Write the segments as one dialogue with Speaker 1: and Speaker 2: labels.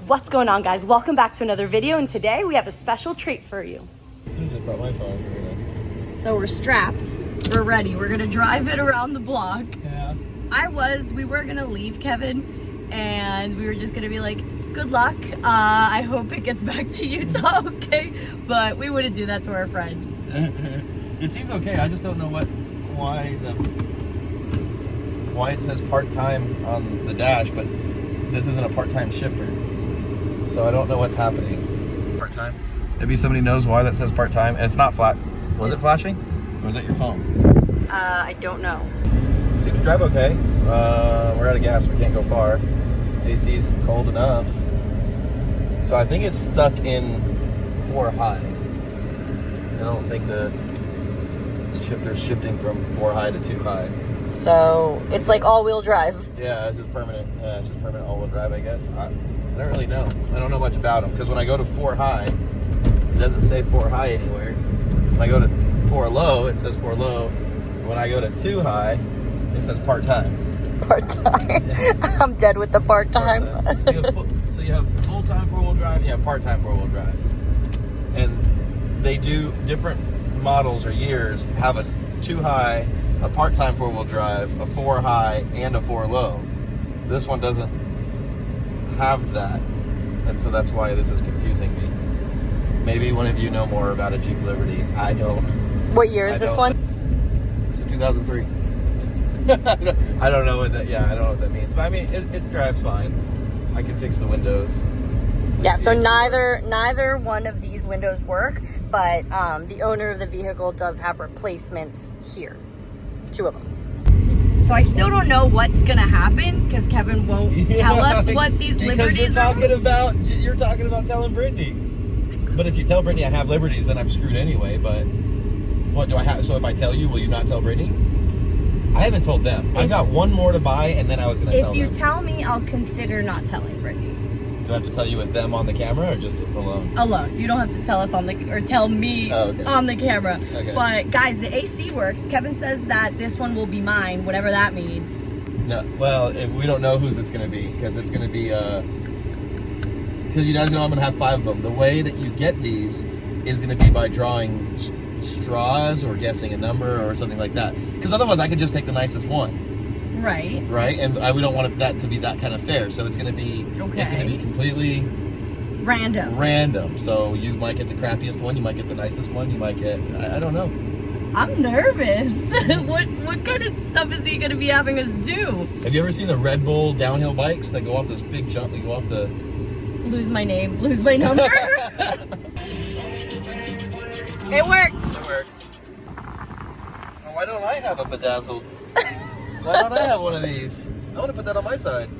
Speaker 1: What's going on, guys? Welcome back to another video, and today we have a special treat for you.
Speaker 2: I just brought my phone.
Speaker 1: So we're strapped, we're ready, we're gonna drive it around the block.
Speaker 2: Yeah.
Speaker 1: We were gonna leave Kevin, and we were just gonna be like, good luck, I hope it gets back to Utah, okay? But we wouldn't do that to our friend.
Speaker 2: It seems okay, I just don't know why it says part-time on the dash, but this isn't a part-time shifter. So I don't know what's happening. Part-time. Maybe somebody knows why that says part-time, and it's not flat. Was it flashing? Or was that your phone?
Speaker 1: I don't know.
Speaker 2: Seems to drive okay. We're out of gas, we can't go far. AC's cold enough. So I think it's stuck in 4 high. I don't think the shifter's shifting from 4 high to 2 high.
Speaker 1: So it's like all-wheel drive.
Speaker 2: Yeah, it's just permanent. It's just permanent all-wheel drive, I guess. I don't really know. I don't know much about them because when I go to 4 high, it doesn't say 4 high anywhere. When I go to 4 low, it says 4 low. When I go to 2 high, it says part-time.
Speaker 1: Part-time. I'm dead with the part-time.
Speaker 2: So you have full-time 4-wheel drive, and you have part-time 4-wheel drive. And they do different models or years have a 2 high, a part-time 4-wheel drive, a 4 high, and a 4 low. This one doesn't have that, and so that's why this is confusing me. Maybe one of you know more about a Jeep Liberty. I don't.
Speaker 1: What year is this one?
Speaker 2: It's a 2003. I don't know what that. Yeah, I don't know what that means. But I mean, it drives fine. I can fix the windows.
Speaker 1: Yeah. So neither one of these windows work, but the owner of the vehicle does have replacements here. 2 of them. So I still don't know what's gonna happen because Kevin won't tell us what these liberties are.
Speaker 2: You're talking about telling Brittany. But if you tell Brittany I have liberties, then I'm screwed anyway. But what do I have? So if I tell you, will you not tell Brittany? I haven't told them. I've got 1 more to buy, and then I was gonna tell them.
Speaker 1: If you tell me, I'll consider not telling Brittany.
Speaker 2: Do I have to tell you with them on the camera or just alone?
Speaker 1: Alone. You don't have to tell us tell me on the camera. Okay. But guys, the AC works. Kevin says that this one will be mine, whatever that means.
Speaker 2: No, well, we don't know whose it's going to be because it's going to be because you guys know I'm going to have 5 of them. The way that you get these is going to be by drawing straws or guessing a number or something like that. Because otherwise, I could just take the nicest one.
Speaker 1: Right.
Speaker 2: Right, and we don't want that to be that kind of fair. So it's going to be completely random. So you might get the crappiest one, you might get the nicest one, you might get I don't know.
Speaker 1: I'm nervous. What kind of stuff is he going to be having us do?
Speaker 2: Have you ever seen the Red Bull downhill bikes that go off this big jump? They go off the
Speaker 1: lose my name, lose my number. It works.
Speaker 2: It works. Well, why don't I have a bedazzled? Why don't I have one of these? I want to put that on my side.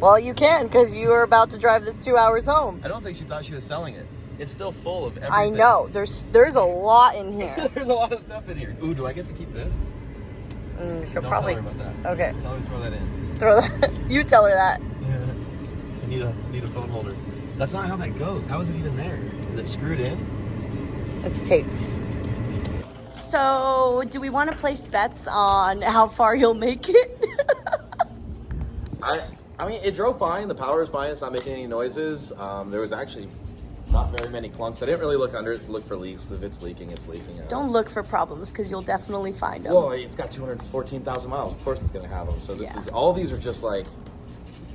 Speaker 1: Well, you can, because you are about to drive this 2 hours home.
Speaker 2: I don't think she thought she was selling it. It's still full of everything.
Speaker 1: I know. There's a lot in here.
Speaker 2: There's a lot of stuff in here. Ooh, do I get to keep this?
Speaker 1: She'll
Speaker 2: don't
Speaker 1: probably.
Speaker 2: Tell her about that.
Speaker 1: Okay.
Speaker 2: Tell her to throw that in.
Speaker 1: Throw that. You tell her that.
Speaker 2: Yeah. I need a phone holder. That's not how that goes. How is it even there? Is it screwed in?
Speaker 1: It's taped. So, do we want to place bets on how far you'll make it?
Speaker 2: I mean, it drove fine. The power is fine. It's not making any noises. There was actually not very many clunks. I didn't really look under it to look for leaks. If it's leaking, it's leaking.
Speaker 1: Don't look for problems because you'll definitely find them.
Speaker 2: Well, it's got 214,000 miles. Of course, it's going to have them. So this is all. These are just like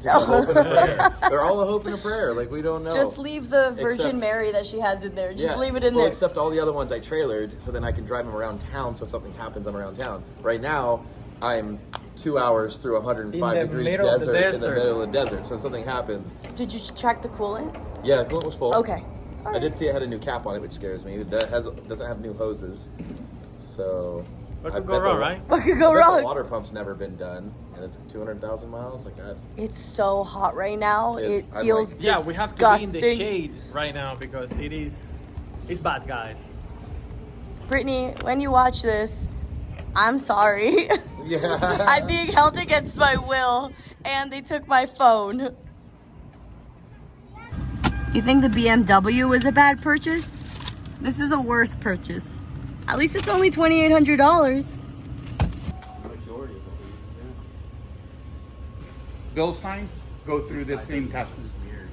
Speaker 2: a hope and a prayer. They're all a hope and a prayer. Like we don't know.
Speaker 1: Just leave the Virgin Mary that she has in there. Just leave it in there.
Speaker 2: Except all the other ones I trailered, so then I can drive them around town. So if something happens, I'm around town. Right now, I'm 2 hours through a 105-degree desert in the middle of the desert. So if something happens.
Speaker 1: Did you check the coolant?
Speaker 2: Yeah, the coolant was full.
Speaker 1: Okay.
Speaker 2: I did see it had a new cap on it, which scares me. It doesn't have new hoses. So
Speaker 3: what could go wrong, right?
Speaker 1: What could go wrong?
Speaker 2: The water pump's never been done, and it's 200,000 miles like that.
Speaker 1: It's so hot right now. It feels disgusting.
Speaker 3: Yeah, we have to be in the shade right now because it's bad, guys.
Speaker 1: Brittany, when you watch this, I'm sorry.
Speaker 2: Yeah.
Speaker 1: I'm being held against my will, and they took my phone. You think the BMW was a bad purchase? This is a worse purchase. At least it's only $2,800.
Speaker 4: Bilstein go through this same testing.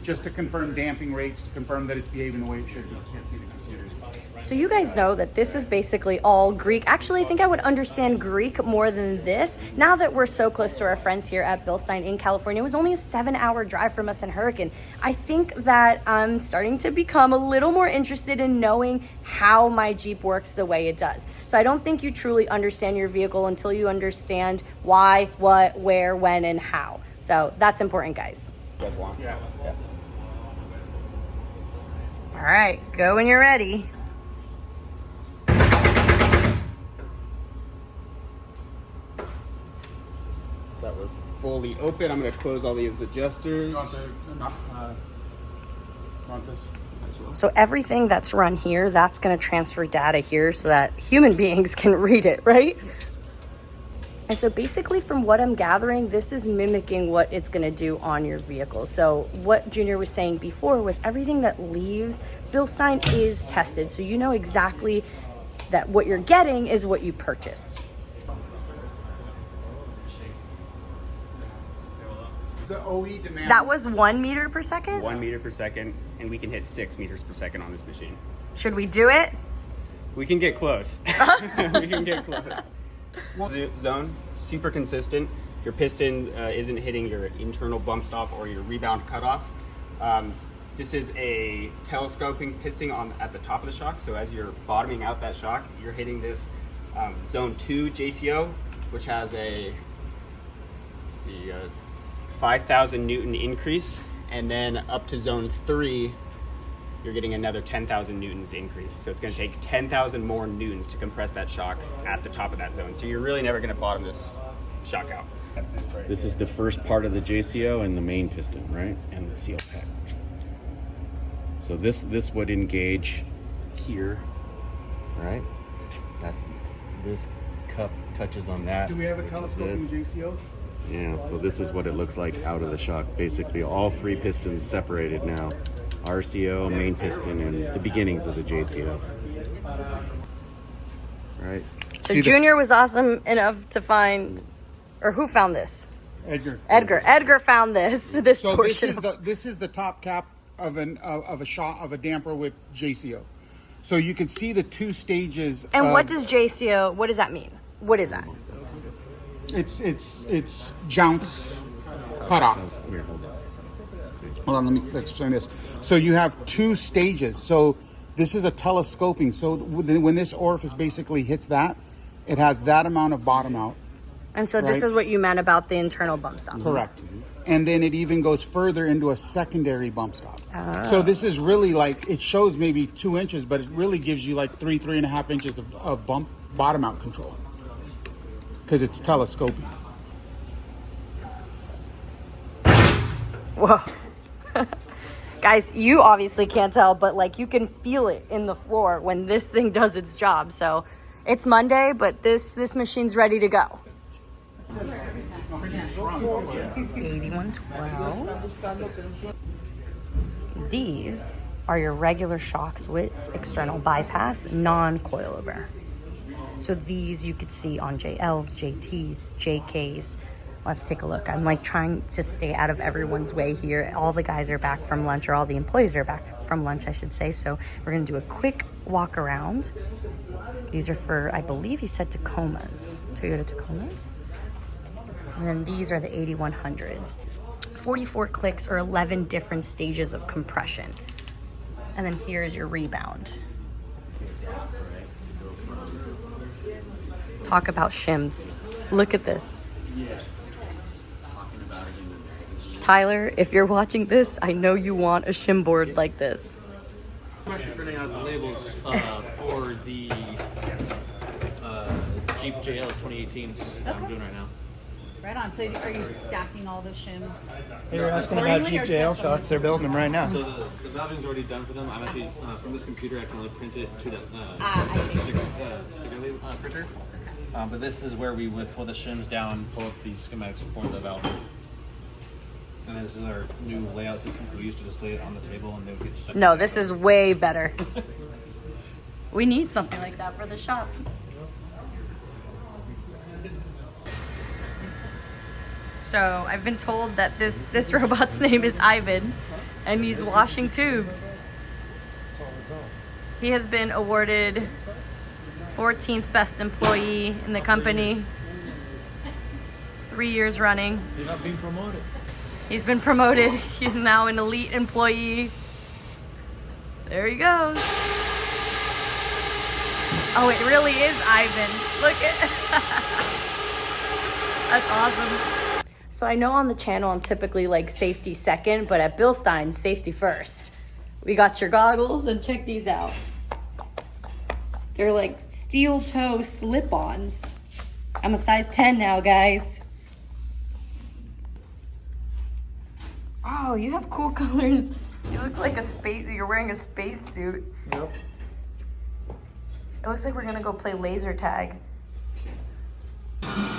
Speaker 4: just to confirm damping rates, to confirm that it's behaving the way it should be. You can't see the computers.
Speaker 1: So you guys know that this is basically all Greek. Actually, I think I would understand Greek more than this. Now that we're so close to our friends here at Bilstein in California, it was only a 7-hour drive from us in Hurricane. I think that I'm starting to become a little more interested in knowing how my Jeep works the way it does. So I don't think you truly understand your vehicle until you understand why, what, where, when, and how. So that's important, guys.
Speaker 4: You guys want? Yeah.
Speaker 1: All right, go when you're ready.
Speaker 4: So that was fully open. I'm going to close all these adjusters. Want this?
Speaker 1: So everything that's run here, that's going to transfer data here so that human beings can read it, right? And so basically from what I'm gathering, this is mimicking what it's going to do on your vehicle. So what Junior was saying before was everything that leaves Bilstein is tested. So you know exactly that what you're getting is what you purchased.
Speaker 4: The OE demand.
Speaker 1: That was 1 meter per second?
Speaker 5: 1 meter per second, and we can hit 6 meters per second on this machine.
Speaker 1: Should we do it?
Speaker 5: We can get close. We can get close. Zone, super consistent. Your piston isn't hitting your internal bump stop or your rebound cutoff. This is a telescoping piston at the top of the shock. So as you're bottoming out that shock, you're hitting this zone 2 JCO, which has a 5,000 Newton increase, and then up to zone 3, you're getting another 10,000 Newtons increase. So it's going to take 10,000 more Newtons to compress that shock at the top of that zone. So you're really never going to bottom this shock out. That's this right.
Speaker 6: This is the first part of the JCO and the main piston, right? And the seal pack. So this would engage here, right? That's this cup touches on that.
Speaker 4: Do we have a
Speaker 6: which is
Speaker 4: telescoping
Speaker 6: this.
Speaker 4: JCO?
Speaker 6: Yeah, so this is what it looks like out of the shock. Basically, all 3 pistons separated now. RCO, main piston, and the beginnings of the JCO. Right?
Speaker 1: So Junior was awesome enough to find, or who found this?
Speaker 4: Edgar.
Speaker 1: Edgar found this
Speaker 4: So
Speaker 1: portion.
Speaker 4: this is the top cap of a damper with JCO. So you can see the 2 stages.
Speaker 1: And what does JCO, what does that mean? What is that?
Speaker 4: It's jounce cutoff.
Speaker 6: Here, hold on.
Speaker 4: Hold on, let me explain this. So you have 2 stages. So this is a telescoping. So when this orifice basically hits that, it has that amount of bottom out.
Speaker 1: And so this
Speaker 4: Right.
Speaker 1: is what you meant about the internal bump stop.
Speaker 4: Correct. And then it even goes further into a secondary bump stop. So this is really like, it shows maybe 2 inches, but it really gives you like 3.5 inches of bump bottom out control. Because it's telescoping.
Speaker 1: Whoa. Guys, you obviously can't tell, but like you can feel it in the floor when this thing does its job. So it's Monday, but this machine's ready to go. 8112. These are your regular shocks with external bypass, non-coilover. So these you could see on JLs, JTs, JKs. Let's take a look. I'm like trying to stay out of everyone's way here. All the guys are back from lunch, or all the employees are back from lunch, I should say. So we're gonna do a quick walk around. These are for, I believe he said Tacomas, Toyota Tacomas. And then these are the 8100s. 44 clicks or 11 different stages of compression. And then here's your rebound. Talk about shims. Look at this. Tyler, if you're watching this, I know you want a shim board like this.
Speaker 3: I'm actually printing out the labels for the Jeep JLs 2018 that I'm doing right now.
Speaker 7: Right on. So are you stacking all the shims?
Speaker 8: You're asking about Jeep JL shocks. They're building them right now.
Speaker 3: So the valving's already done for them. I'm actually, from this computer, I can only print it to the
Speaker 7: I see.
Speaker 3: sticker printer. But this is where we would pull the shims down, pull up these schematics for the valve. And this is our new layout system. We used to just lay it on the table and they would get stuck.
Speaker 1: No, this is way better. We need something like that for the shop. So I've been told that this robot's name is Ivan. and he's washing tubes. He has been awarded 14th best employee in the company, 3 years running.
Speaker 8: You're not being promoted.
Speaker 1: He's been promoted. He's now an elite employee. There he goes. Oh, it really is Ivan. Look at that's awesome. So I know on the channel I'm typically like safety second, but at Bilstein, safety first. We got your goggles and check these out. They're like steel toe slip-ons. I'm a size 10 now, guys. Oh, you have cool colors. You look like you're wearing a space suit.
Speaker 8: Yep.
Speaker 1: It looks like we're gonna go play laser tag.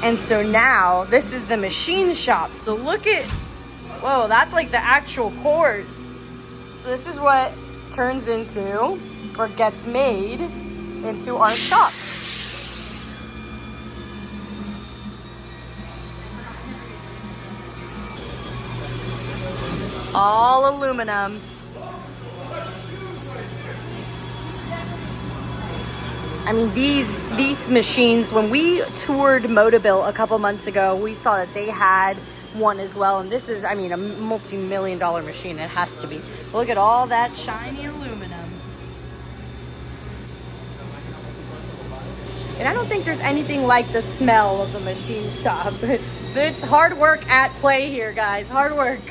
Speaker 1: And so now, this is the machine shop. So look at, whoa, that's like the actual cores. So this is what turns into, or gets made into our shops. All aluminum. I mean, these machines, when we toured Moab a couple months ago, we saw that they had one as well. And this is, I mean, a multi-million-dollar machine. It has to be. Look at all that shiny aluminum. And I don't think there's anything like the smell of the machine shop. It's hard work at play here, guys. Hard work.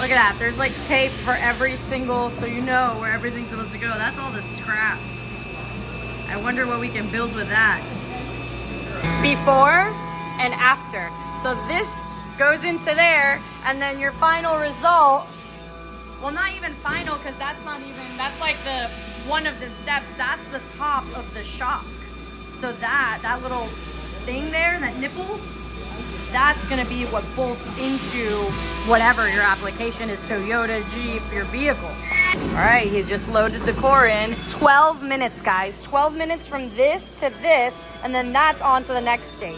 Speaker 1: Look at that. There's like tape for every single, so you know where everything's supposed to go. That's all the scrap. I wonder what we can build with that. Before and after. So this goes into there, and then your final result, well, not even final, because that's like the one of the steps. That's the top of the shock. So that little thing there, that nipple, that's gonna be what bolts into whatever your application is, Toyota, Jeep, your vehicle. All right, he just loaded the core in. 12 minutes, guys. 12 minutes from this to this, and then that's on to the next stage.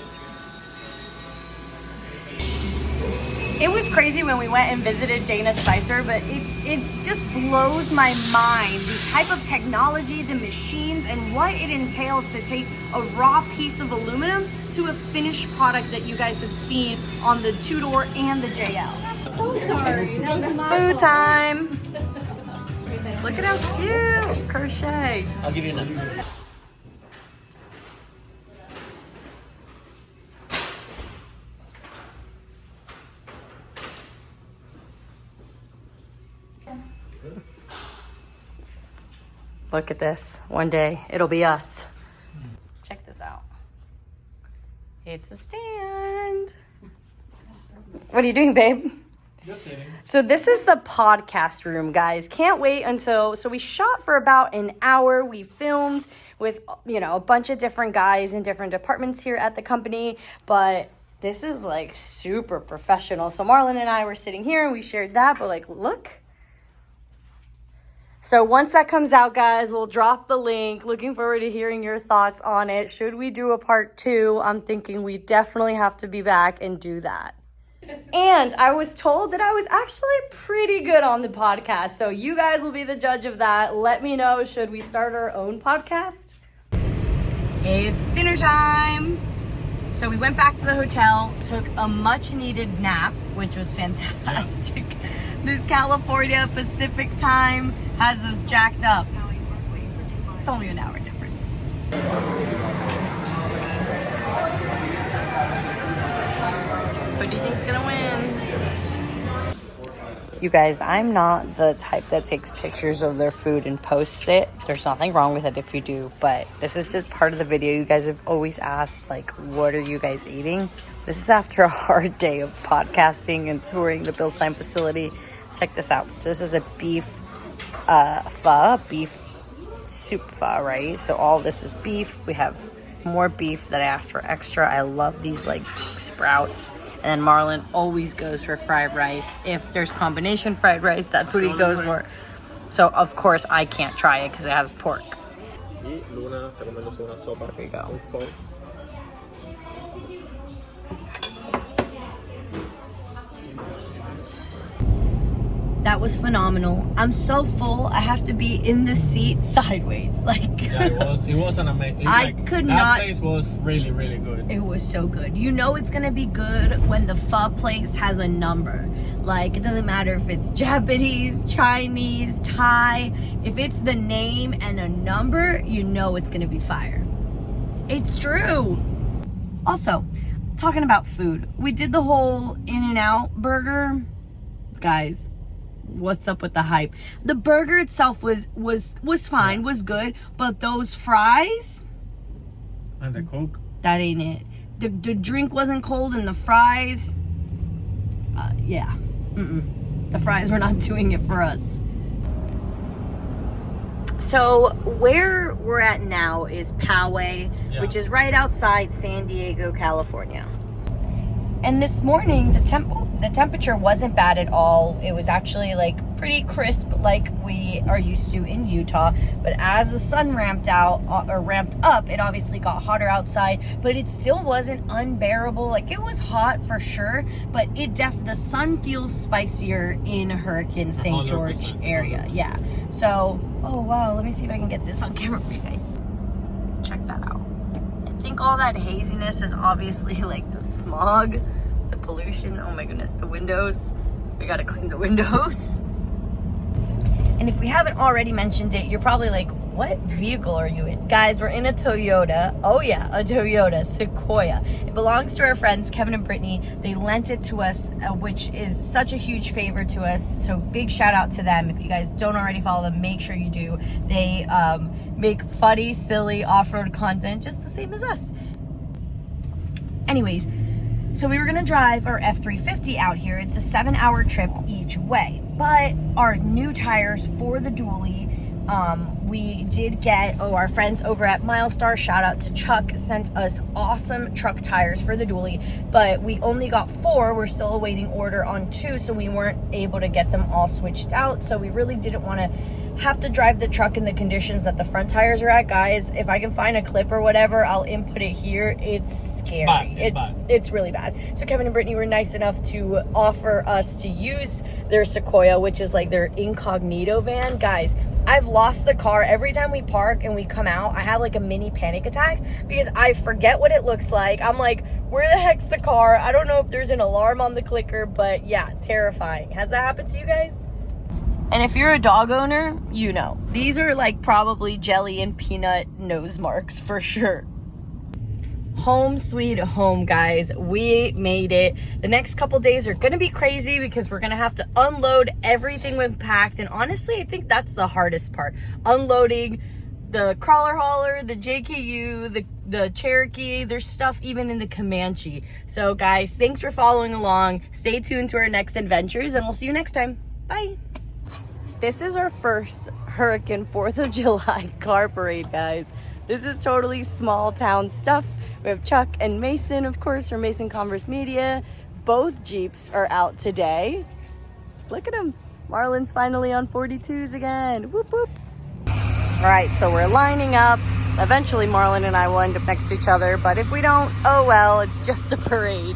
Speaker 1: It was crazy when we went and visited Dana Spicer, but it just blows my mind, the type of technology, the machines, and what it entails to take a raw piece of aluminum to a finished product that you guys have seen on the two-door and the JL.
Speaker 7: So sorry. That was my
Speaker 1: Food
Speaker 7: fault.
Speaker 1: time. Look at how cute, crochet.
Speaker 2: I'll give you another.
Speaker 1: Look at this. One day, it'll be us. Check this out. It's a stand. What are you doing, babe?
Speaker 8: Just sitting.
Speaker 1: So this is the podcast room, guys. Can't wait until, so we shot for about an hour. We filmed with, you know, a bunch of different guys in different departments here at the company, but this is like super professional. So Marlon and I were sitting here and we shared that, but like, look. So once that comes out, guys, we'll drop the link. Looking forward to hearing your thoughts on it. Should we do a part 2? I'm thinking we definitely have to be back and do that. And I was told that I was actually pretty good on the podcast. So you guys will be the judge of that. Let me know, should we start our own podcast? It's dinner time. So we went back to the hotel, took a much needed nap, which was fantastic. This California Pacific time has us jacked up. It's only an hour difference. Who do you think's gonna win? You guys, I'm not the type that takes pictures of their food and posts it. There's nothing wrong with it if you do, but this is just part of the video. You guys have always asked, like, what are you guys eating? This is after a hard day of podcasting and touring the Bilstein facility. Check this out. This is a beef beef soup pho, right? So all this is beef. We have more beef that I asked for extra. I love these like sprouts. And then Marlon always goes for fried rice. If there's combination fried rice, that's what he goes for. So of course I can't try it because it has pork. There you go. That was phenomenal. I'm so full. I have to be in the seat sideways. Like,
Speaker 8: Yeah, it was an amazing.
Speaker 1: That
Speaker 8: place was really, really good.
Speaker 1: It was so good. You know it's gonna be good when the pho place has a number. Like, it doesn't matter if it's Japanese, Chinese, Thai. If it's the name and a number, you know it's gonna be fire. It's true. Also, talking about food, we did the whole In-N-Out burger. Guys, what's up with the hype? The burger itself was fine, was good, but those fries
Speaker 8: And the Coke.
Speaker 1: that ain't it. The drink wasn't cold and the fries, yeah, the fries were not doing it for us. So where we're at now is Poway, which is right outside San Diego, California. And this morning, the temperature wasn't bad at all. It was actually like pretty crisp, like we are used to in Utah. But as the sun ramped up, it obviously got hotter outside. But it still wasn't unbearable. Like, it was hot for sure, but the sun feels spicier in Hurricane St. George area. Yeah. So, oh wow, let me see if I can get this on camera for you guys. Check that out. I think all that haziness is obviously like the smog, the pollution. Oh my goodness, the windows. We gotta clean the windows. And if we haven't already mentioned it, you're probably like, what vehicle are you in? Guys, we're in a Toyota. Oh yeah, a Toyota Sequoia. It belongs to our friends, Kevin and Brittany. They lent it to us, which is such a huge favor to us. So big shout out to them. If you guys don't already follow them, make sure you do. They make funny, silly off-road content just the same as us. Anyways, so we were gonna drive our F350 out here. It's a 7-hour trip each way. But our new tires for the dually, we did get, our friends over at Milestar, shout out to Chuck, sent us awesome truck tires for the dually, but we only got 4. We're still awaiting order on 2, so we weren't able to get them all switched out. So we really didn't want to have to drive the truck in the conditions that the front tires are at. Guys, if I can find a clip or whatever, I'll input it here. It's scary. It's really bad. So Kevin and Brittany were nice enough to offer us to use their Sequoia, which is like their incognito van. Guys, I've lost the car. Every time we park and we come out, I have like a mini panic attack because I forget what it looks like. I'm like, where the heck's the car? I don't know if there's an alarm on the clicker, but yeah, terrifying. Has that happened to you guys? And if you're a dog owner, you know. These are like probably jelly and peanut nose marks for sure. Home sweet home, guys. We made it. The next couple days are gonna be crazy because we're gonna have to unload everything we've packed. And honestly, I think that's the hardest part. Unloading the crawler hauler, the JKU, the Cherokee. There's stuff even in the Comanche. So guys, thanks for following along. Stay tuned to our next adventures and we'll see you next time. Bye. This is our first Hurricane 4th of July car parade, guys. This is totally small town stuff. We have Chuck and Mason, of course, from Mason Converse Media. Both Jeeps are out today. Look at them. Marlon's finally on 42s again. Whoop, whoop. All right, so we're lining up. Eventually, Marlon and I will end up next to each other, but if we don't, oh well, it's just a parade.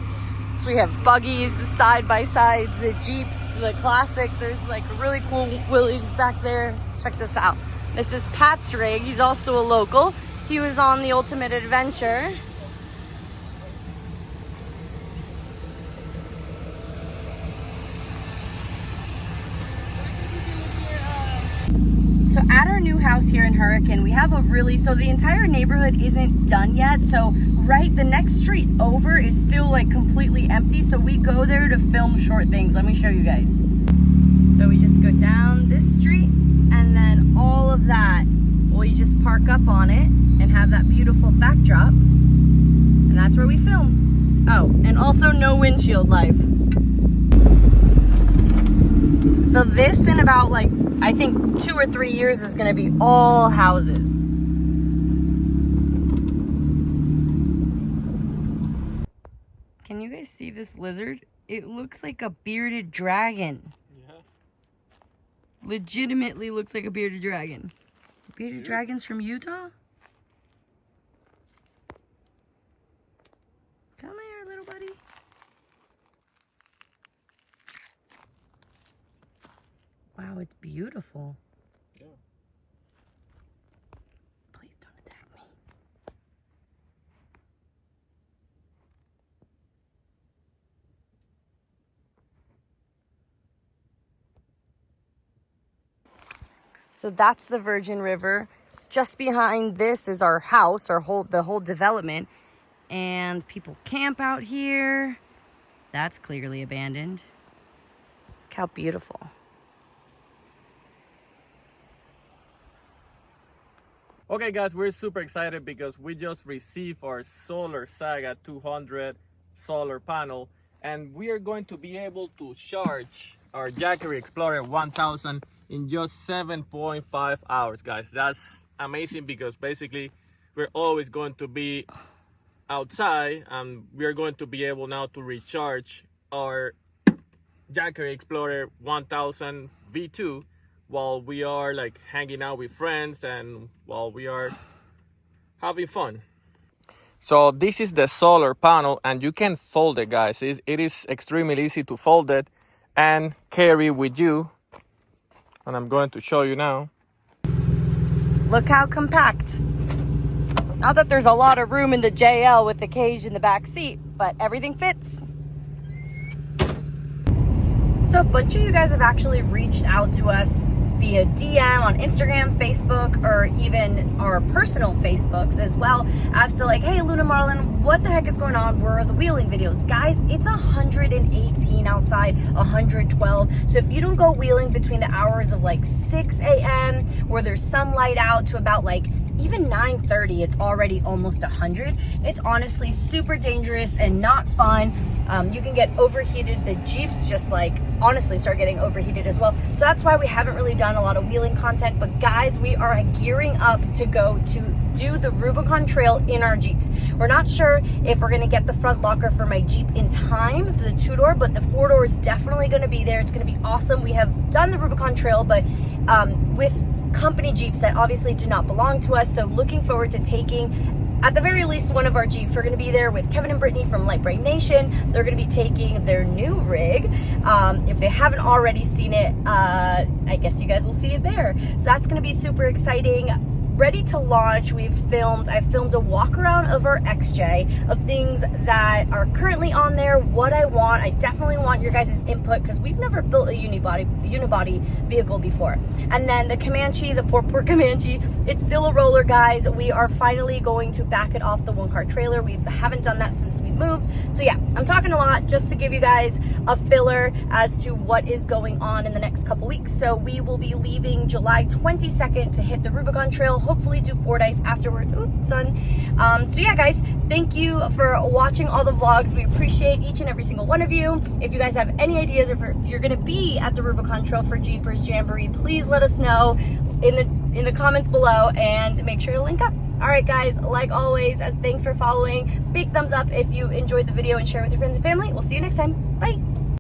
Speaker 1: So we have buggies, side by sides, the Jeeps, the classic. There's like really cool wheelies back there. Check this out. This is Pat's rig. He's also a local. He was on the Ultimate Adventure. So at our new house here in Hurricane, we have so the entire neighborhood isn't done yet. So the next street over is still like completely empty. So we go there to film short things. Let me show you guys. So we just go down this street and then all of that, we just park up on it and have that beautiful backdrop. And that's where we film. Oh, and also no windshield life. So this in about like, I think 2 or 3 years is gonna be all houses. Can you guys see this lizard? It looks like a bearded dragon. Yeah. Legitimately looks like a bearded dragon. Bearded dragons from Utah? Come here, little buddy. Wow, it's beautiful.
Speaker 2: Yeah.
Speaker 1: Please don't attack me. So that's the Virgin River. Just behind this is our house, the whole development. And people camp out here. That's clearly abandoned. Look how beautiful.
Speaker 8: Okay guys, we're super excited because we just received our Solar Saga 200 solar panel, and we are going to be able to charge our Jackery Explorer 1000 in just 7.5 hours, guys. That's amazing because basically we're always going to be outside, and we're going to be able now to recharge our Jackery Explorer 1000 V2 while we are like hanging out with friends and while we are having fun. So this is the solar panel, and you can fold it, guys. It is extremely easy to fold it and carry with you, and I'm going to show you now.
Speaker 1: Look how compact. Not that there's a lot of room in the JL with the cage in the back seat, but everything fits. So a bunch of you guys have actually reached out to us via DM on Instagram, Facebook, or even our personal Facebooks as well, as to like, hey, Luna Marlon, what the heck is going on? Where are the wheeling videos? Guys, it's 118 outside, 112. So if you don't go wheeling between the hours of like 6 a.m. where there's sunlight out to about like even 9:30, it's already almost 100. It's honestly super dangerous and not fun. You can get overheated. The Jeeps just like honestly start getting overheated as well. So that's why we haven't really done a lot of wheeling content. But guys, we are gearing up to go to do the Rubicon Trail in our Jeeps. We're not sure if we're gonna get the front locker for my Jeep in time for the 2-door, but the 4-door is definitely gonna be there. It's gonna be awesome. We have done the Rubicon Trail, but with company Jeeps that obviously do not belong to us. So looking forward to taking, at the very least, one of our Jeeps. We're going to be there with Kevin and Brittany from Light Bright Nation. They're going to be taking their new rig. If they haven't already seen it, I guess you guys will see it there. So that's going to be super exciting. Ready to launch. I filmed a walk around of our XJ of things that are currently on there, what I want. I definitely want your guys' input because we've never built a unibody vehicle before. And then the Comanche, the poor Comanche, it's still a roller, guys. We are finally going to back it off the 1-car trailer. We haven't done that since we moved. So yeah, I'm talking a lot just to give you guys a filler as to what is going on in the next couple weeks. So we will be leaving July 22nd to hit the Rubicon Trail. Hopefully do Fordyce afterwards. Ooh, sun. So yeah, guys, thank you for watching all the vlogs. We appreciate each and every single one of you. If you guys have any ideas, or if you're gonna be at the Rubicon Trail for Jeepers Jamboree, please let us know in the comments below and make sure to link up. All right, guys, like always, thanks for following. Big thumbs up if you enjoyed the video and share with your friends and family. We'll see you next time. Bye.